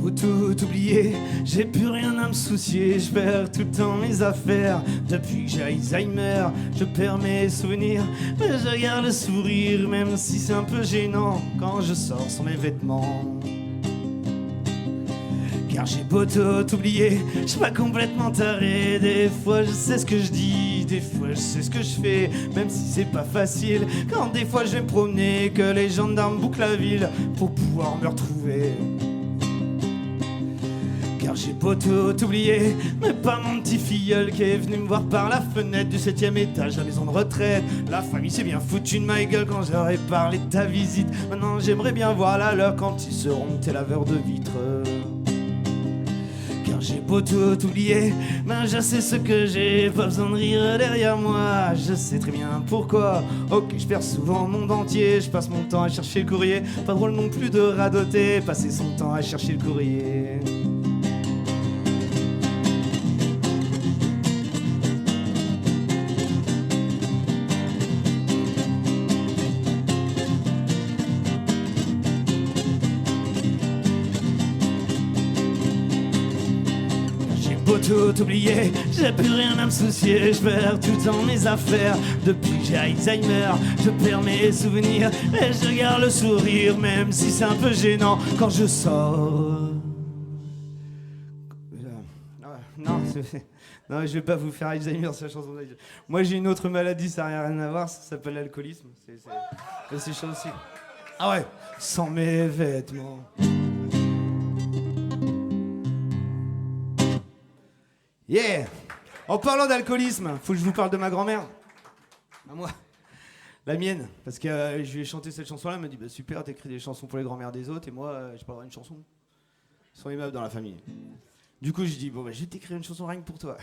beau tout oublier, j'ai plus rien à me soucier. Je perds tout le temps mes affaires. Depuis que j'ai Alzheimer, je perds mes souvenirs. Mais je garde le sourire, même si c'est un peu gênant quand je sors sans mes vêtements. Car j'ai beau tout oublier, je suis pas complètement taré. Des fois je sais ce que je dis, des fois je sais ce que je fais, même si c'est pas facile. Quand des fois je vais me promener, que les gendarmes bouclent la ville pour pouvoir me retrouver. Car j'ai beau tout oublier, mais pas mon petit filleul qui est venu me voir par la fenêtre du 7e étage, la maison de retraite. La famille s'est bien foutue de ma gueule quand j'aurais parlé de ta visite. Maintenant j'aimerais bien voir la leur quand ils seront tes laveurs de vitres. Car j'ai beau tout oublier, ben je sais ce que j'ai, pas besoin de rire derrière moi, je sais très bien pourquoi. Ok, je perds souvent le monde entier, je passe mon temps à chercher le courrier. Pas drôle non plus de radoter, passer son temps à chercher le courrier. Beau tout oublier, j'ai plus rien à me soucier. Je perds tout le temps mes affaires. Depuis que j'ai Alzheimer, je perds mes souvenirs. Et je garde le sourire, même si c'est un peu gênant quand je sors. Non, non, je vais pas vous faire Alzheimer, c'est la chanson d'Alzheimer. Moi j'ai une autre maladie, ça n'a rien à voir, ça s'appelle l'alcoolisme. C'est chaud aussi. Ah ouais, sans mes vêtements. Yeah! En parlant d'alcoolisme, faut que je vous parle de ma grand-mère. À moi. La mienne. Parce que je lui ai chanté cette chanson-là, elle m'a dit bah super, t'écris des chansons pour les grand-mères des autres, et moi, j'ai pas avoir une chanson. Ils sont aimables dans la famille. Du coup, je dis bon bah je vais t'écrire une chanson rien que pour toi.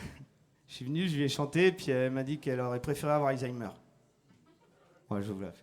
Je suis venu, je lui ai chanté, puis elle m'a dit qu'elle aurait préféré avoir Alzheimer. Ouais, je vais vous la faire.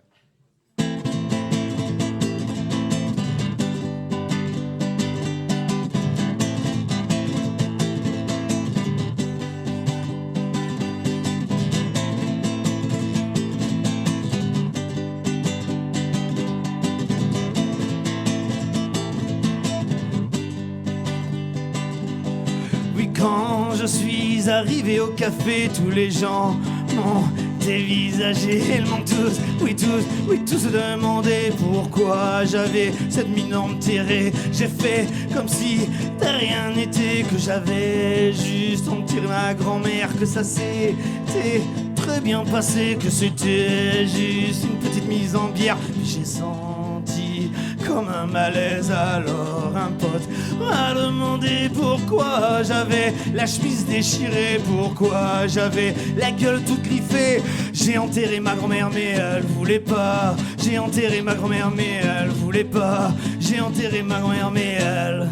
Quand je suis arrivé au café, tous les gens m'ont dévisagé. Ils m'ont tous, oui tous se demandaient pourquoi j'avais cette mine enterrée. J'ai fait comme si de rien n'était, que j'avais juste enterré ma grand-mère, que ça s'était très bien passé, que c'était juste une petite mise en bière. Puis j'ai senti comme un malaise, alors un pote m'a demandé pourquoi j'avais la chemise déchirée, pourquoi j'avais la gueule toute griffée. J'ai enterré ma grand-mère mais elle voulait pas. J'ai enterré ma grand-mère mais elle voulait pas. J'ai enterré ma grand-mère mais elle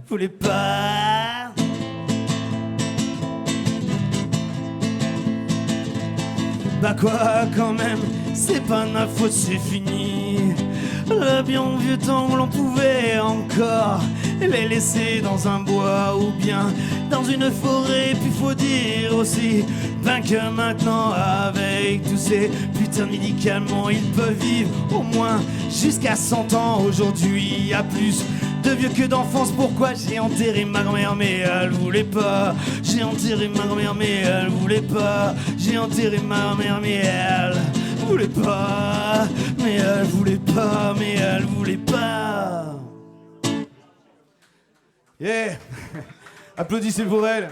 voulait pas. Bah quoi quand même, c'est pas de ma faute, c'est fini. Le bien vieux temps où l'on pouvait encore les laisser dans un bois ou bien dans une forêt. Puis faut dire aussi ben que maintenant avec tous ces putains de médicaments, ils peuvent vivre au moins jusqu'à 100 ans. Aujourd'hui y a plus de vieux que d'enfance. Pourquoi j'ai enterré ma grand-mère mais elle voulait pas. J'ai enterré ma grand-mère mais elle voulait pas. J'ai enterré ma grand-mère mais elle voulait pas. Mais elle voulait pas, mais elle voulait pas. Yeah. Applaudissez pour elle.